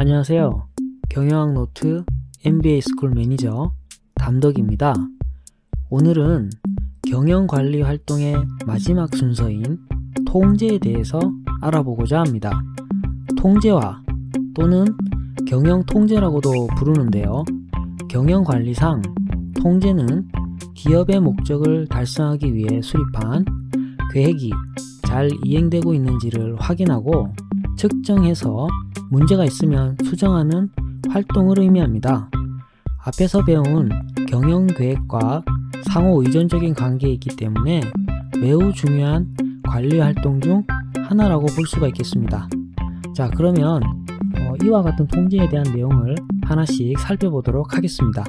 안녕하세요. 경영학노트 MBA 스쿨 매니저 담덕입니다. 오늘은 경영관리 활동의 마지막 순서인 통제에 대해서 알아보고자 합니다. 통제화 또는 경영통제라고도 부르는데요. 경영관리상 통제는 기업의 목적을 달성하기 위해 수립한 계획이 잘 이행되고 있는지를 확인하고 측정해서 문제가 있으면 수정하는 활동을 의미합니다. 앞에서 배운 경영계획과 상호 의존적인 관계에 있기 때문에 매우 중요한 관리 활동 중 하나라고 볼 수가 있겠습니다. 자, 그러면 이와 같은 통제에 대한 내용을 하나씩 살펴보도록 하겠습니다.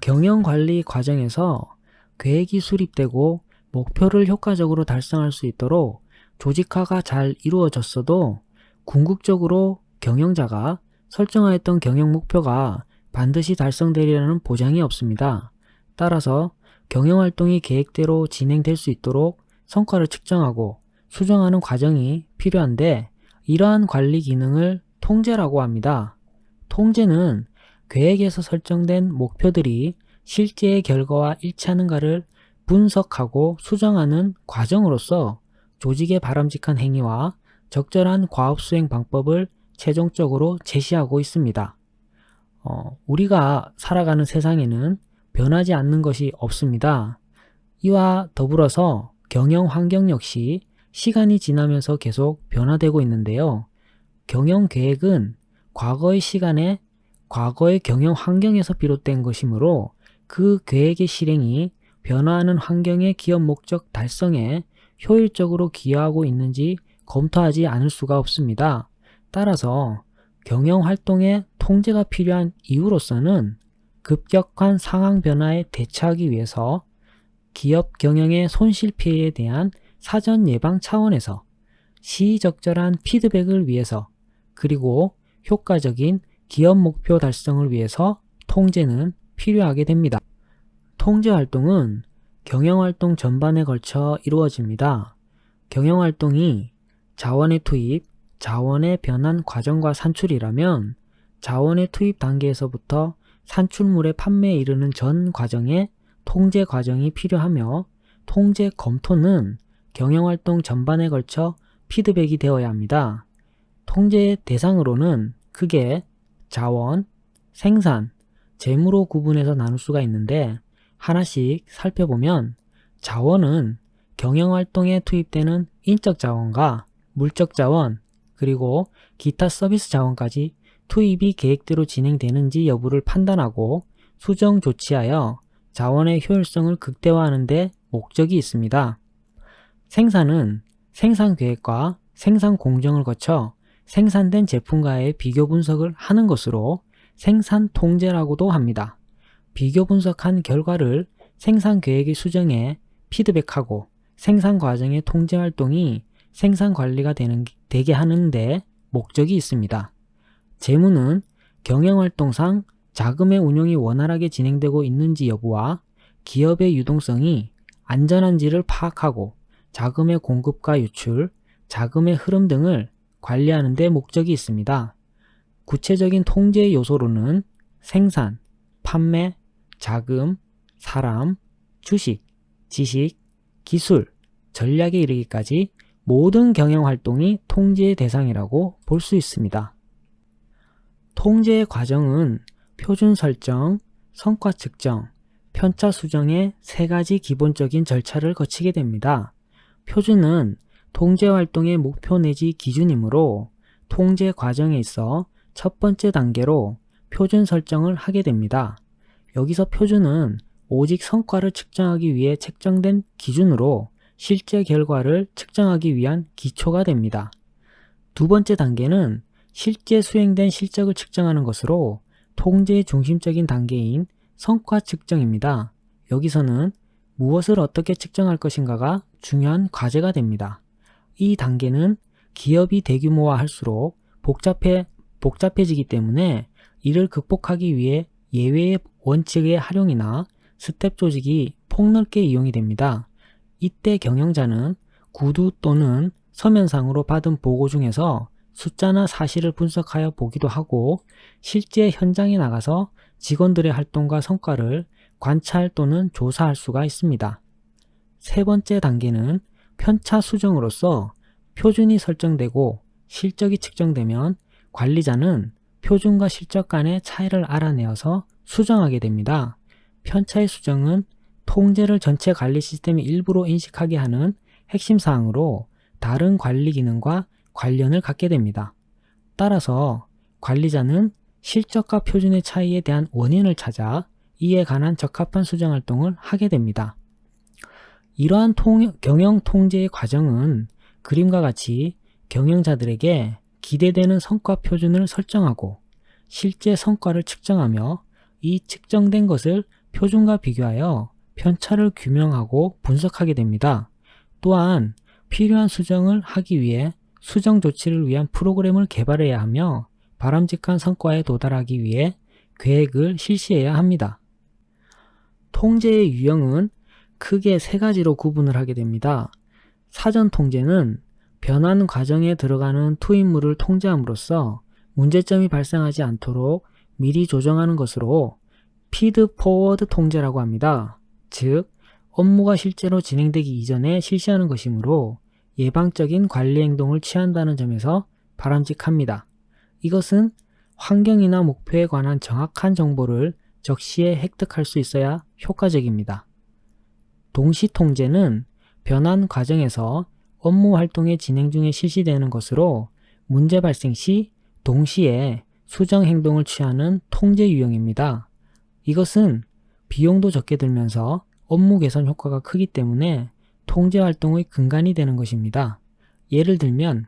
경영관리 과정에서 계획이 수립되고 목표를 효과적으로 달성할 수 있도록 조직화가 잘 이루어졌어도 궁극적으로 경영자가 설정하였던 경영 목표가 반드시 달성되리라는 보장이 없습니다. 따라서 경영활동이 계획대로 진행될 수 있도록 성과를 측정하고 수정하는 과정이 필요한데 이러한 관리 기능을 통제라고 합니다. 통제는 계획에서 설정된 목표들이 실제의 결과와 일치하는가를 분석하고 수정하는 과정으로서 조직의 바람직한 행위와 적절한 과업 수행 방법을 최종적으로 제시하고 있습니다. 우리가 살아가는 세상에는 변하지 않는 것이 없습니다. 이와 더불어서 경영 환경 역시 시간이 지나면서 계속 변화되고 있는데요. 경영 계획은 과거의 시간에 과거의 경영 환경에서 비롯된 것이므로 그 계획의 실행이 변화하는 환경의 기업 목적 달성에 효율적으로 기여하고 있는지 검토하지 않을 수가 없습니다. 따라서 경영활동에 통제가 필요한 이유로서는 급격한 상황 변화에 대처하기 위해서 기업 경영의 손실 피해에 대한 사전 예방 차원에서 시의적절한 피드백을 위해서 그리고 효과적인 기업 목표 달성을 위해서 통제는 필요하게 됩니다. 통제 활동은 경영활동 전반에 걸쳐 이루어집니다. 경영활동이 자원의 투입, 자원의 변환 과정과 산출이라면 자원의 투입 단계에서부터 산출물의 판매에 이르는 전 과정에 통제 과정이 필요하며 통제 검토는 경영활동 전반에 걸쳐 피드백이 되어야 합니다. 통제의 대상으로는 크게 자원, 생산, 재무로 구분해서 나눌 수가 있는데 하나씩 살펴보면 자원은 경영활동에 투입되는 인적 자원과 물적 자원 그리고 기타 서비스 자원까지 투입이 계획대로 진행되는지 여부를 판단하고 수정 조치하여 자원의 효율성을 극대화하는 데 목적이 있습니다. 생산은 생산 계획과 생산 공정을 거쳐 생산된 제품과의 비교 분석을 하는 것으로 생산 통제라고도 합니다. 비교 분석한 결과를 생산 계획의 수정에 피드백하고 생산 과정의 통제 활동이 생산 관리가 되게 하는데 목적이 있습니다. 재무는 경영활동상 자금의 운용이 원활하게 진행되고 있는지 여부와 기업의 유동성이 안전한지를 파악하고 자금의 공급과 유출, 자금의 흐름 등을 관리하는 데 목적이 있습니다. 구체적인 통제 요소로는 생산, 판매, 자금, 사람, 주식, 지식, 기술, 전략에 이르기까지 모든 경영활동이 통제의 대상이라고 볼 수 있습니다. 통제의 과정은 표준 설정, 성과 측정, 편차 수정의 세 가지 기본적인 절차를 거치게 됩니다. 표준은 통제 활동의 목표 내지 기준이므로 통제 과정에 있어 첫 번째 단계로 표준 설정을 하게 됩니다. 여기서 표준은 오직 성과를 측정하기 위해 책정된 기준으로 실제 결과를 측정하기 위한 기초가 됩니다. 두 번째 단계는 실제 수행된 실적을 측정하는 것으로 통제의 중심적인 단계인 성과 측정입니다. 여기서는 무엇을 어떻게 측정할 것인가가 중요한 과제가 됩니다. 이 단계는 기업이 대규모화할수록 복잡해지기 때문에 이를 극복하기 위해 예외의 원칙의 활용이나 스텝 조직이 폭넓게 이용이 됩니다. 이때 경영자는 구두 또는 서면상으로 받은 보고 중에서 숫자나 사실을 분석하여 보기도 하고 실제 현장에 나가서 직원들의 활동과 성과를 관찰 또는 조사할 수가 있습니다. 세 번째 단계는 편차 수정으로서 표준이 설정되고 실적이 측정되면 관리자는 표준과 실적 간의 차이를 알아내어서 수정하게 됩니다. 편차의 수정은 통제를 전체 관리 시스템의 일부로 인식하게 하는 핵심 사항으로 다른 관리 기능과 관련을 갖게 됩니다. 따라서 관리자는 실적과 표준의 차이에 대한 원인을 찾아 이에 관한 적합한 수정 활동을 하게 됩니다. 이러한 경영 통제의 과정은 그림과 같이 경영자들에게 기대되는 성과 표준을 설정하고 실제 성과를 측정하며 이 측정된 것을 표준과 비교하여 편차를 규명하고 분석하게 됩니다. 또한 필요한 수정을 하기 위해 수정 조치를 위한 프로그램을 개발해야 하며 바람직한 성과에 도달하기 위해 계획을 실시해야 합니다. 통제의 유형은 크게 세 가지로 구분을 하게 됩니다. 사전 통제는 변환 과정에 들어가는 투입물을 통제함으로써 문제점이 발생하지 않도록 미리 조정하는 것으로 피드 포워드 통제라고 합니다. 즉, 업무가 실제로 진행되기 이전에 실시하는 것이므로 예방적인 관리 행동을 취한다는 점에서 바람직합니다. 이것은 환경이나 목표에 관한 정확한 정보를 적시에 획득할 수 있어야 효과적입니다. 동시 통제는 변환 과정에서 업무 활동의 진행 중에 실시되는 것으로 문제 발생 시 동시에 수정 행동을 취하는 통제 유형입니다. 이것은 비용도 적게 들면서 업무 개선 효과가 크기 때문에 통제 활동의 근간이 되는 것입니다. 예를 들면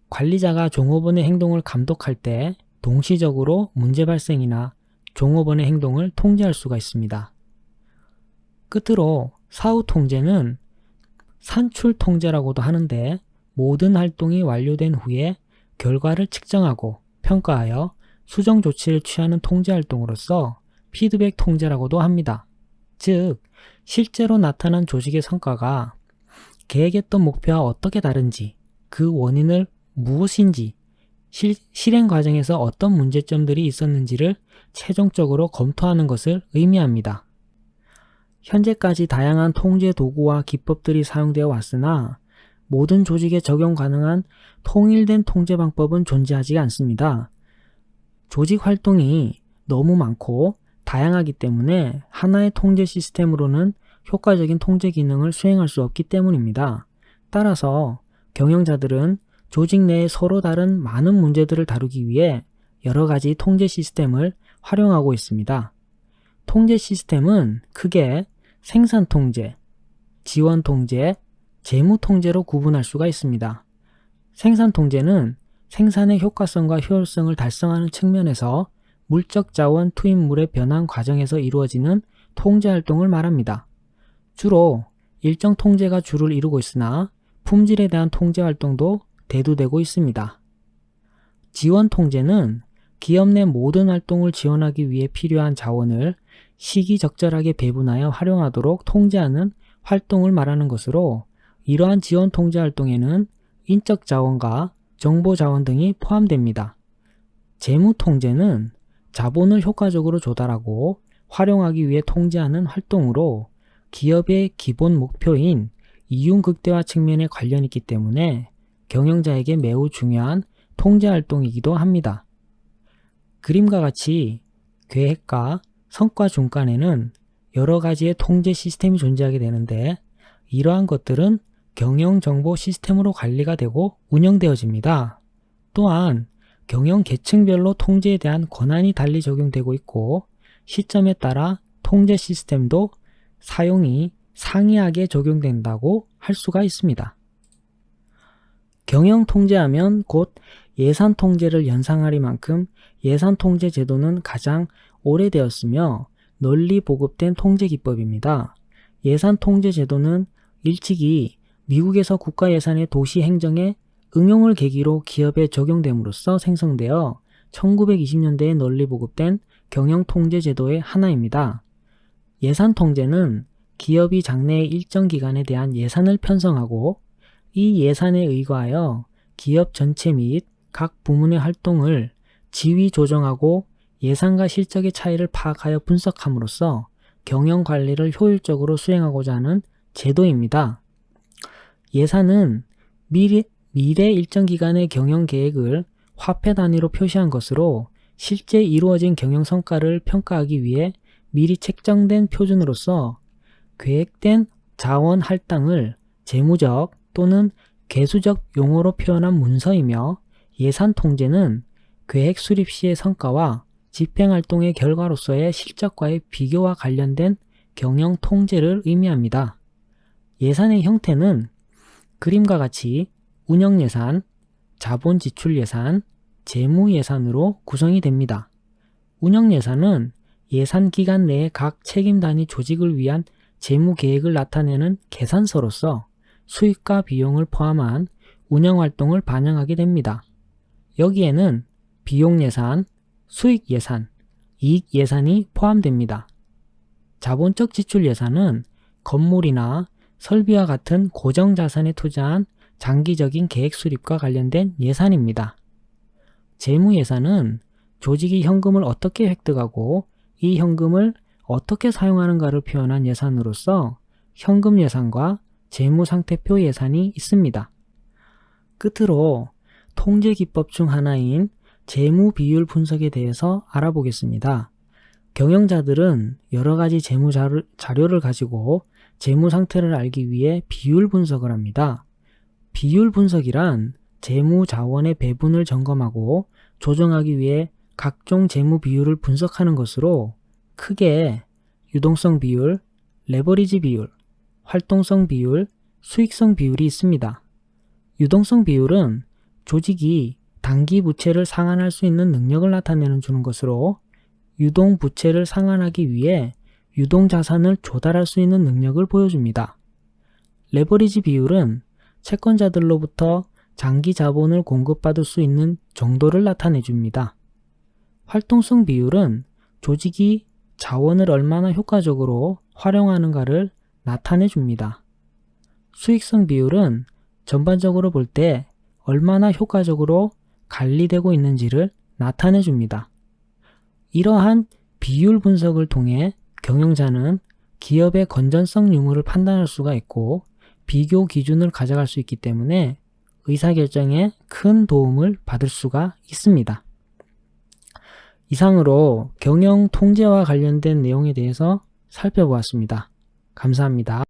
관리자가 종업원의 행동을 감독할 때 동시적으로 문제 발생이나 종업원의 행동을 통제할 수가 있습니다. 끝으로 사후 통제는 산출 통제라고도 하는데 모든 활동이 완료된 후에 결과를 측정하고 평가하여 수정 조치를 취하는 통제 활동으로서 피드백 통제라고도 합니다. 즉, 실제로 나타난 조직의 성과가 계획했던 목표와 어떻게 다른지, 그 원인을 무엇인지, 실행 과정에서 어떤 문제점들이 있었는지를 최종적으로 검토하는 것을 의미합니다. 현재까지 다양한 통제 도구와 기법들이 사용되어 왔으나 모든 조직에 적용 가능한 통일된 통제 방법은 존재하지 않습니다. 조직 활동이 너무 많고 다양하기 때문에 하나의 통제 시스템으로는 효과적인 통제 기능을 수행할 수 없기 때문입니다. 따라서 경영자들은 조직 내에 서로 다른 많은 문제들을 다루기 위해 여러 가지 통제 시스템을 활용하고 있습니다. 통제 시스템은 크게 생산 통제, 지원 통제, 재무 통제로 구분할 수가 있습니다. 생산 통제는 생산의 효과성과 효율성을 달성하는 측면에서 물적 자원 투입물의 변환 과정에서 이루어지는 통제 활동을 말합니다. 주로 일정 통제가 주를 이루고 있으나 품질에 대한 통제 활동도 대두되고 있습니다. 지원 통제는 기업 내 모든 활동을 지원하기 위해 필요한 자원을 시기적절하게 배분하여 활용하도록 통제하는 활동을 말하는 것으로 이러한 지원 통제 활동에는 인적 자원과 정보 자원 등이 포함됩니다. 재무 통제는 자본을 효과적으로 조달하고 활용하기 위해 통제하는 활동으로 기업의 기본 목표인 이윤 극대화 측면에 관련이 있기 때문에 경영자에게 매우 중요한 통제 활동이기도 합니다. 그림과 같이 계획과 성과 중간에는 여러 가지의 통제 시스템이 존재하게 되는데 이러한 것들은 경영정보 시스템으로 관리가 되고 운영되어집니다. 또한 경영 계층별로 통제에 대한 권한이 달리 적용되고 있고 시점에 따라 통제 시스템도 사용이 상이하게 적용된다고 할 수가 있습니다. 경영 통제하면 곧 예산 통제를 연상하리만큼 예산 통제 제도는 가장 오래되었으며 널리 보급된 통제 기법입니다. 예산 통제 제도는 일찍이 미국에서 국가 예산의 도시 행정에 응용을 계기로 기업에 적용됨으로써 생성되어 1920년대에 널리 보급된 경영 통제 제도의 하나입니다. 예산 통제는 기업이 장래의 일정 기간에 대한 예산을 편성하고 이 예산에 의거하여 기업 전체 및 각 부문의 활동을 지위 조정하고 예산과 실적의 차이를 파악하여 분석함으로써 경영 관리를 효율적으로 수행하고자 하는 제도입니다. 예산은 미래 일정 기간의 경영 계획을 화폐 단위로 표시한 것으로 실제 이루어진 경영 성과를 평가하기 위해 미리 책정된 표준으로서 계획된 자원 할당을 재무적 또는 개수적 용어로 표현한 문서이며, 예산 통제는 계획 수립 시의 성과와 집행활동의 결과로서의 실적과의 비교와 관련된 경영 통제를 의미합니다. 예산의 형태는 그림과 같이 운영예산, 자본지출예산, 재무예산으로 구성이 됩니다. 운영예산은 예산 기간 내에 각 책임단위 조직을 위한 재무계획을 나타내는 계산서로서 수익과 비용을 포함한 운영활동을 반영하게 됩니다. 여기에는 비용예산, 수익예산, 이익예산이 포함됩니다. 자본적 지출예산은 건물이나 설비와 같은 고정자산에 투자한 장기적인 계획 수립과 관련된 예산입니다. 재무예산은 조직이 현금을 어떻게 획득하고 이 현금을 어떻게 사용하는가를 표현한 예산으로서 현금예산과 재무상태표 예산이 있습니다. 끝으로 통제기법 중 하나인 재무비율 분석에 대해서 알아보겠습니다. 경영자들은 여러 가지 재무 자료를 가지고 재무 상태를 알기 위해 비율 분석을 합니다. 비율 분석이란 재무 자원의 배분을 점검하고 조정하기 위해 각종 재무 비율을 분석하는 것으로 크게 유동성 비율, 레버리지 비율, 활동성 비율, 수익성 비율이 있습니다. 유동성 비율은 조직이 단기 부채를 상환할 수 있는 능력을 주는 것으로, 유동 부채를 상환하기 위해 유동 자산을 조달할 수 있는 능력을 보여줍니다. 레버리지 비율은 채권자들로부터 장기 자본을 공급받을 수 있는 정도를 나타내 줍니다. 활동성 비율은 조직이 자원을 얼마나 효과적으로 활용하는가를 나타내 줍니다. 수익성 비율은 전반적으로 볼 때 얼마나 효과적으로 관리되고 있는지를 나타내 줍니다. 이러한 비율 분석을 통해 경영자는 기업의 건전성 유무를 판단할 수가 있고 비교 기준을 가져갈 수 있기 때문에 의사결정에 큰 도움을 받을 수가 있습니다. 이상으로 경영 통제와 관련된 내용에 대해서 살펴보았습니다. 감사합니다.